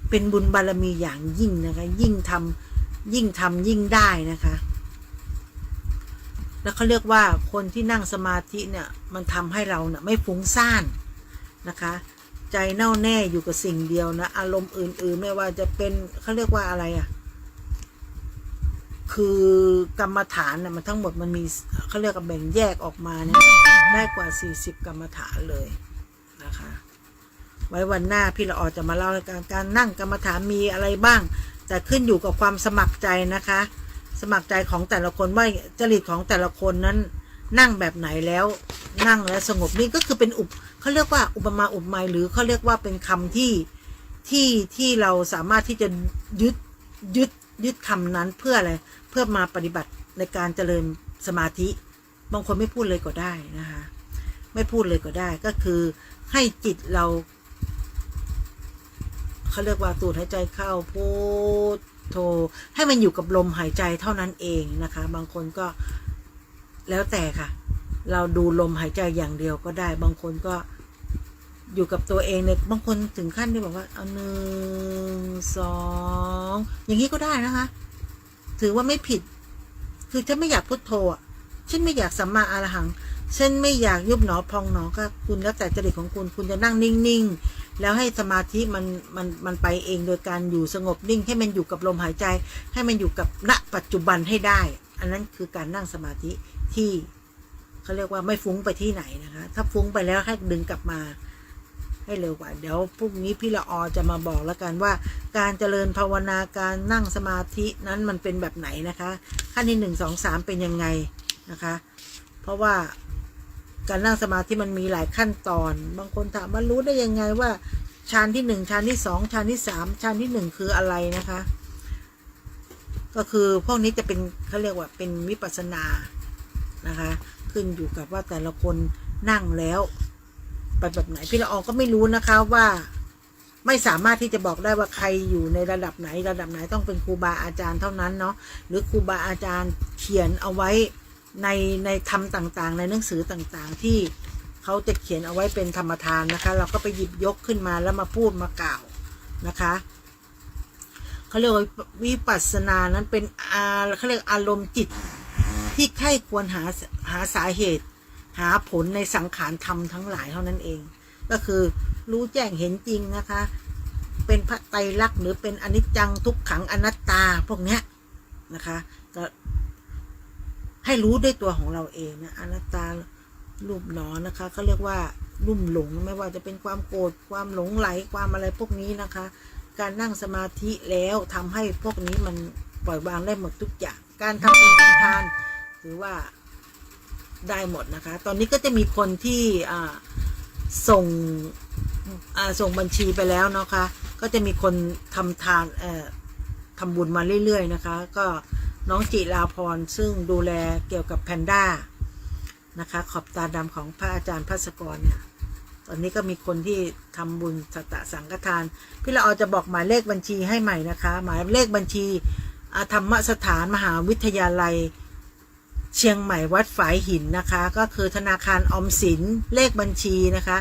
เป็นบุญบารมีอย่างยิ่งนะคะยิ่งทำยิ่งได้นะคะแล้วเขาเรียกว่าคนที่นั่งสมาธิเนี่ยมันทำให้เราเนี่ยไม่ฟุ้งซ่านนะคะใจแน่วแน่อยู่กับสิ่งเดียวนะอารมณ์อื่นๆไม่ว่าจะเป็นเขาเรียกว่าอะไรคือกรรมฐานเนี่ยมันทั้งหมดมันมีเขาเรียกว่าแบ่งแยกออกมาเนี่ยได้กว่า40กรรมฐานเลยนะคะไว้วันหน้าพี่ละออจะมาเล่าการนั่งกรรมฐานมีอะไรบ้างแต่ขึ้นอยู่กับความสมัครใจนะคะสมัครใจของแต่ละคนว่าจริตของแต่ละคนนั้นนั่งแบบไหนแล้วนั่งแล้วสงบนี่ก็คือเป็นเขาเรียกว่าอุปมาอุปไมยหรือเขาเรียกว่าเป็นคำที่เราสามารถที่จะยึดคำนั้นเพื่ออะไรเพื่อมาปฏิบัติในการเจริญสมาธิบางคนไม่พูดเลยก็ได้นะคะไม่พูดเลยก็ได้ก็คือให้จิตเราเขาเรียกว่าสูดหายใจเข้าพุทโธให้มันอยู่กับลมหายใจเท่านั้นเองนะคะบางคนก็แล้วแต่ค่ะเราดูลมหายใจอย่างเดียวก็ได้บางคนก็อยู่กับตัวเองเนี่ยบางคนถึงขั้นที่บอกว่าเอา1 2อย่างนี้ก็ได้นะคะถือว่าไม่ผิดคือฉันไม่อยากพุทโธฉันไม่อยากสัมมาอรหังฉันไม่อยากยุบหนอพองหนอก็คุณแล้วแต่จริตของคุณจะนั่งนิ่งๆแล้วให้สมาธิมันไปเองโดยการอยู่สงบนิ่งให้มันอยู่กับลมหายใจให้มันอยู่กับณปัจจุบันให้ได้อันนั้นคือการนั่งสมาธิที่เขาเรียกว่าไม่ฟุ้งไปที่ไหนนะคะถ้าฟุ้งไปแล้วให้ดึงกลับมาให้เร็วกว่าเดี๋ยวพรุ่งนี้พี่ละออจะมาบอกแล้วกันว่าการเจริญภาวนาการนั่งสมาธินั้นมันเป็นแบบไหนนะคะขั้นที่1 2 3เป็นยังไงนะคะเพราะว่าการนั่งสมาธิมันมีหลายขั้นตอนบางคนถามว่ารู้ได้ยังไงว่าฌานที่1ฌานที่2ฌานที่3ฌานที่1คืออะไรนะคะก็คือพวกนี้จะเป็นเขาเรียกว่าเป็นวิปัสสนานะคะขึ้นอยู่กับว่าแต่ละคนนั่งแล้วไปแบบไหนพี่ละออก็ไม่รู้นะคะว่าไม่สามารถที่จะบอกได้ว่าใครอยู่ในระดับไหนต้องเป็นครูบาอาจารย์เท่านั้นเนาะหรือครูบาอาจารย์เขียนเอาไว้ในธรรมต่างๆในหนังสือต่างๆที่เขาจะเขียนเอาไว้เป็นธรรมทานนะคะเราก็ไปหยิบยกขึ้นมาแล้วมาพูดมากล่าวนะคะเขาเรียกว่าวิปัสสนานั้นเป็นเขาเรียกอารมณ์จิตที่ใคร่ควรหาสาเหตุหาผลในสังขารธรรมทั้งหลายเท่านั้นเองก็คือรู้แจ้งเห็นจริงนะคะเป็นพระไตรลักษณ์หรือเป็นอนิจจังทุกขังอนัตตาพวกเนี้ยนะคะก็ให้รู้ด้วยตัวของเราเองนะอนัตตารูปหนอนะคะเขาเรียกว่าลุ่มหลงไม่ว่าจะเป็นความโกรธความหลงไหลความอะไรพวกนี้นะคะการนั่งสมาธิแล้วทำให้พวกนี้มันปล่อยวางได้หมดทุกอย่างการทำบุญทำทานหรือว่าได้หมดนะคะตอนนี้ก็จะมีคนที่ส่งบัญชีไปแล้วนะคะก็จะมีคนทำทานทำบุญมาเรื่อยๆนะคะก็น้องจิราพรซึ่งดูแลเกี่ยวกับแพนด้านะคะขอบตาดำของพระอาจารย์ภัสกรเนี่ยตอนนี้ก็มีคนที่ทำบุญสัตตสังฆทานพี่ละออจะบอกหมายเลขบัญชีให้ใหม่นะคะหมายเลขบัญชีธรรมสถานมหาวิทยาลัยเชียงใหม่วัดฝายหินนะคะก็คือธนาคารออมสินเลขบัญชีนะคะ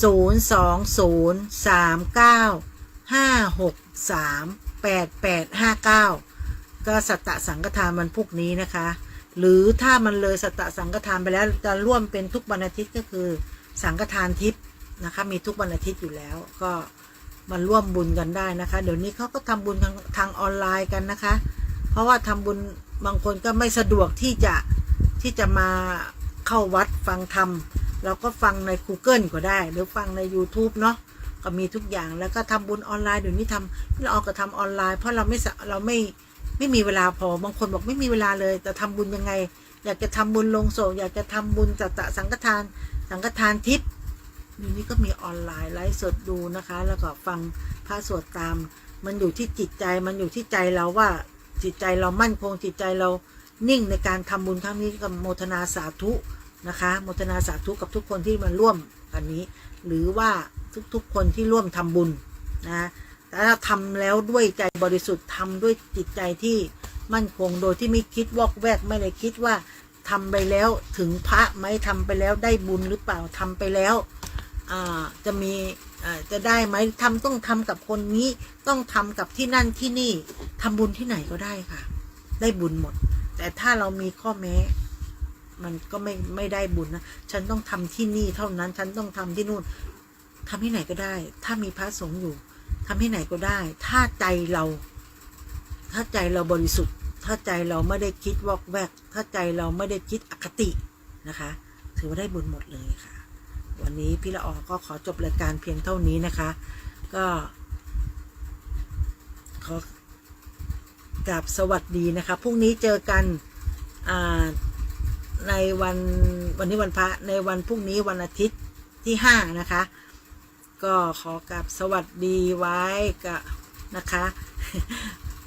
02039563859ก็สัตตสังฆทานวันพรุ่งนี้นะคะหรือถ้ามันเลยสัตตสังฆทานไปแล้วจะร่วมเป็นทุกวันอาทิตย์ก็คือสังฆทานทิพย์นะคะมีทุกวันอาทิตย์อยู่แล้วก็มาร่วมบุญกันได้นะคะเดี๋ยวนี้เขาก็ทำบุญทางออนไลน์กันนะคะเพราะว่าทำบุญบางคนก็ไม่สะดวกที่จะมาเข้าวัดฟังธรรมเราก็ฟังใน Google ก็ได้หรือฟังใน YouTube เนาะ ก็มีทุกอย่างแล้วก็ทำบุญออนไลน์เดี๋ยวนี้พี่ละออก็ทำออนไลน์เพราะเราไม่มีเวลาพอบางคนบอกไม่มีเวลาเลยแต่ทำบุญยังไงอยากจะทำบุญลงศพอยากจะทำบุญจัดสังฆทานทิพย์อยู่นี้ก็มีออนไลน์ไลฟ์สดดูนะคะแล้วก็ฟังพระสวดตามมันอยู่ที่จิตใจมันอยู่ที่ใจเราว่าจิตใจเรามั่นคงจิตใจเรานิ่งในการทำบุญครั้งนี้กับโมทนาสาธุนะคะโมทนาสาธุกับทุกคนที่มาร่วมกันนี้หรือว่าทุกๆคนที่ร่วมทำบุญนะแต่ถ้าทำแล้วด้วยใจบริสุทธิ์ทำด้วยจิตใจที่มั่นคงโดยที่ไม่คิดวอกแวกไม่ได้คิดว่าทำไปแล้วถึงพระไหมทำไปแล้วได้บุญหรือเปล่าทำไปแล้วจะมีจะได้ไหมต้องทำกับคนนี้ต้องทำกับที่นั่นที่นี่ทำบุญที่ไหนก็ได้ค่ะได้บุญหมดแต่ถ้าเรามีข้อแม้มันก็ไม่ได้บุญนะฉันต้องทำที่นี่เท่านั้นฉันต้องทำที่นู่นทำที่ไหนก็ได้ถ้ามีพระสงฆ์อยู่ทำที่ไหนก็ได้ถ้าใจเราบริสุทธิ์ถ้าใจเราไม่ได้คิดวอกแวกถ้าใจเราไม่ได้คิดอคตินะคะถือว่าได้บุญหมดเลยค่ะวันนี้พี่ละออก็ขอจบรายการเพียงเท่านี้นะคะก็ขอกราบสวัสดีนะคะพรุ่งนี้เจอกันในวันนี้วันพระในวันพรุ่งนี้วันอาทิตย์ที่5นะคะก็ขอกราบสวัสดีไว้กับนะคะ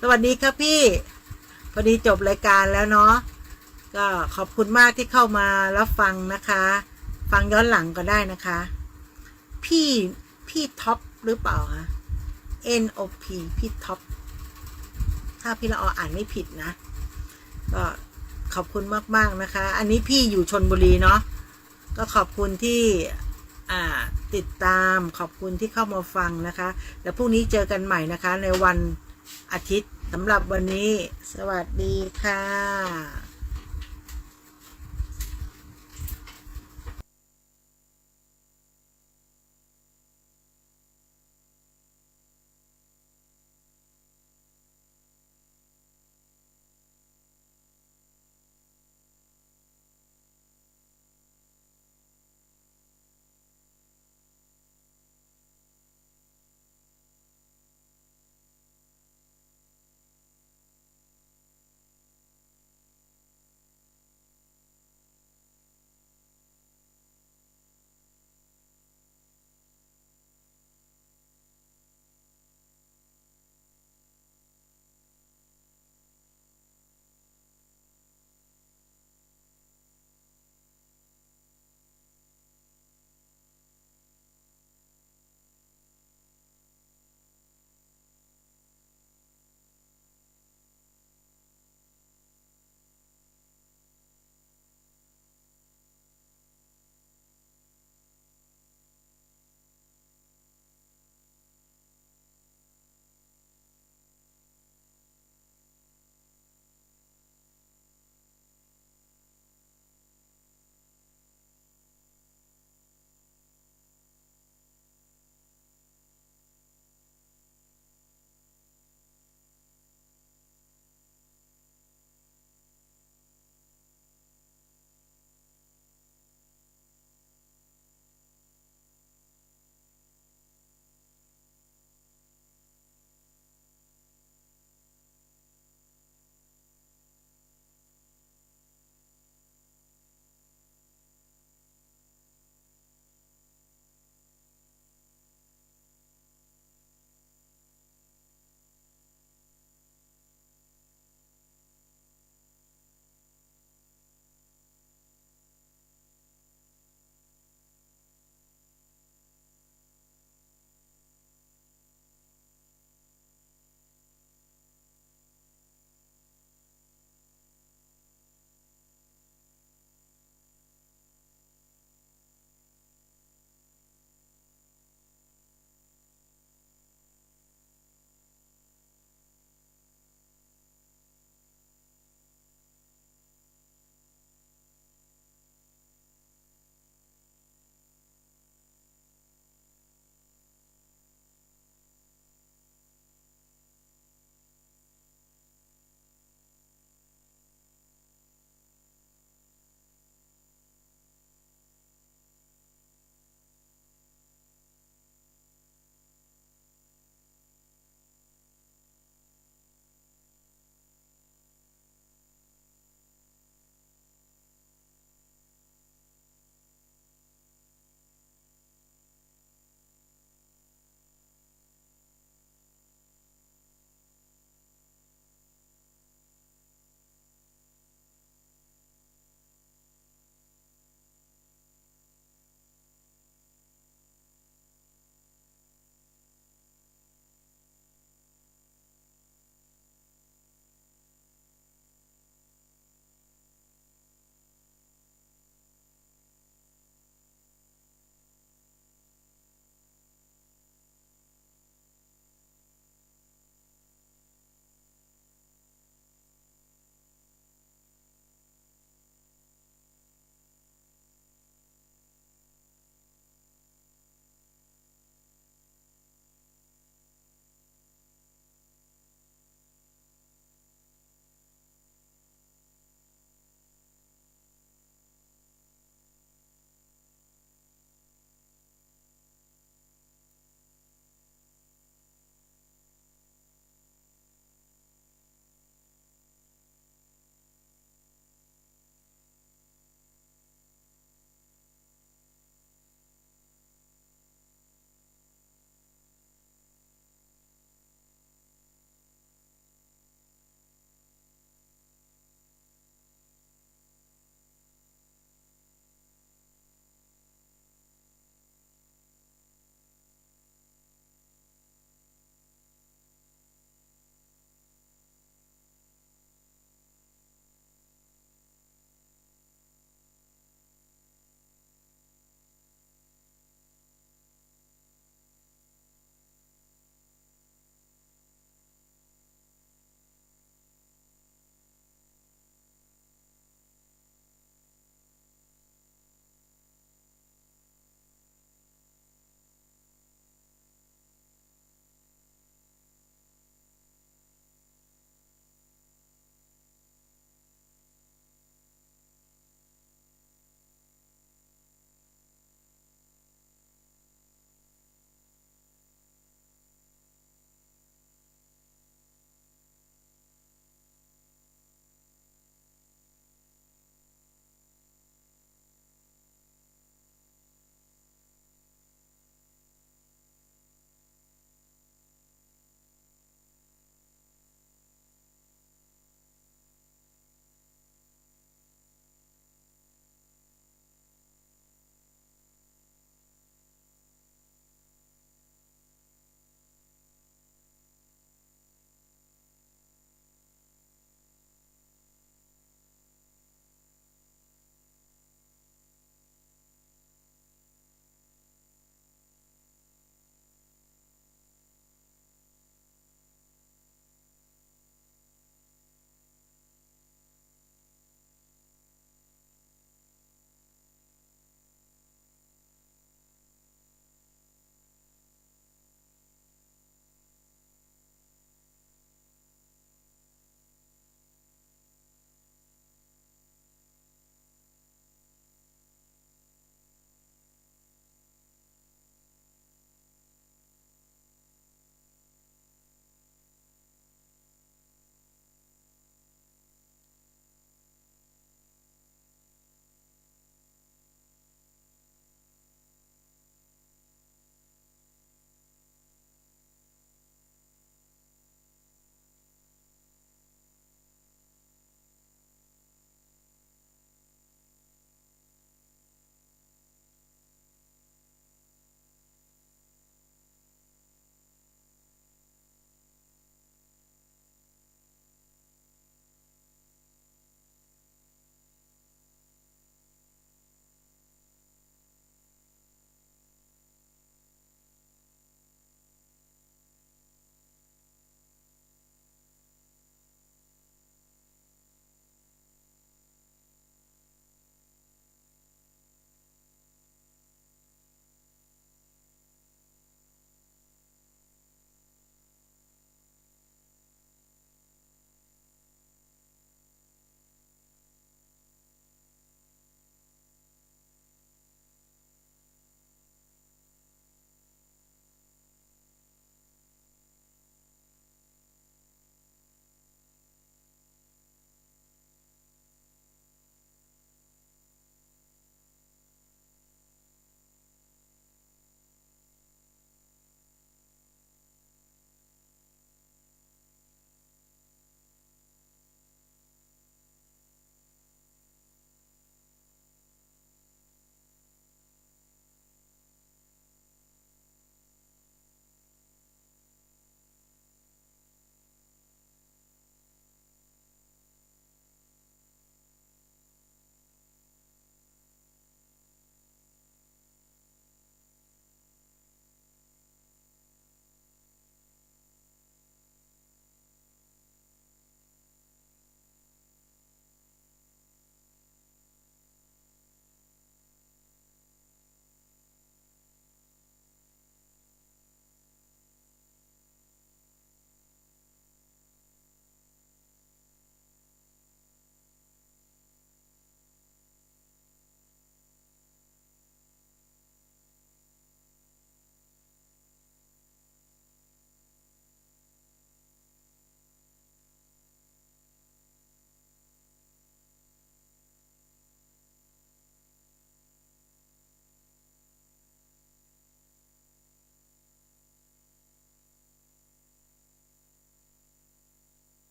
สวัสดีครับพี่พอดีจบรายการแล้วเนาะก็ขอบคุณมากที่เข้ามารับฟังนะคะฟังย้อนหลังก็ได้นะคะพี่ท็อปหรือเปล่าคะ NOP พี่ท็อปถ้าพี่ละออ่านไม่ผิดนะก็ขอบคุณมากๆนะคะอันนี้พี่อยู่ชลบุรีเนาะก็ขอบคุณที่ติดตามขอบคุณที่เข้ามาฟังนะคะแล้วพรุ่งนี้เจอกันใหม่นะคะในวันอาทิตย์สำหรับวันนี้สวัสดีค่ะ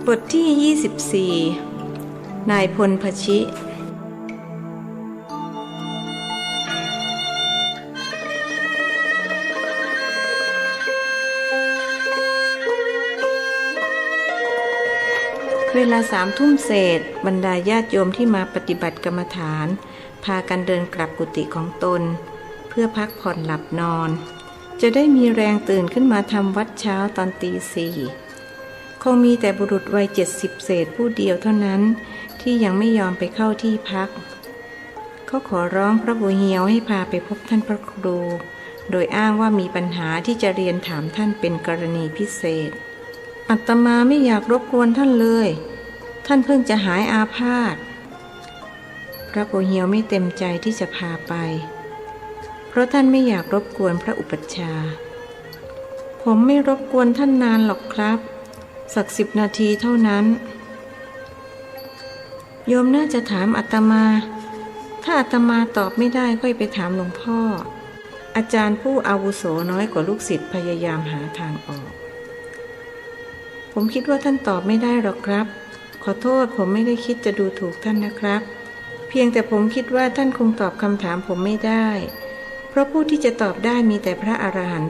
บทที่ 24 นายพลพชิ เวลา3 ทุ่มเศษบรรดาญาติโยมที่มาปฏิบัติกรรมฐานพากันเดินกลับกุฏิของตนเพื่อพักผ่อนหลับนอนจะได้มีแรงตื่นขึ้นมาทำวัดเช้าตอนตี 4คงมีแต่บุรุษวัย70 เศษผู้เดียวเท่านั้นที่ยังไม่ยอมไปเข้าที่พักเขาขอร้องพระบุญเฮียวให้พาไปพบท่านพระครูโดยอ้างว่ามีปัญหาที่จะเรียนถามท่านเป็นกรณีพิเศษอาตมาไม่อยากรบกวนท่านเลยท่านเพิ่งจะหายอาพาธพระบุญเฮียวไม่เต็มใจที่จะพาไปเพราะท่านไม่อยากรบกวนพระอุปัชฌาย์ผมไม่รบกวนท่านนานหรอกครับสัก10 นาทีเท่านั้นโยมน่าจะถามอาตมาถ้าอาตมาตอบไม่ได้ค่อยไปถามหลวงพ่ออาจารย์ผู้อาวุโสน้อยกว่าลูกศิษย์พยายามหาทางออกผมคิดว่าท่านตอบไม่ได้หรอกครับขอโทษผมไม่ได้คิดจะดูถูกท่านนะครับเพียงแต่ผมคิดว่าท่านคงตอบคำถามผมไม่ได้เพราะผู้ที่จะตอบได้มีแต่พระอรหันต์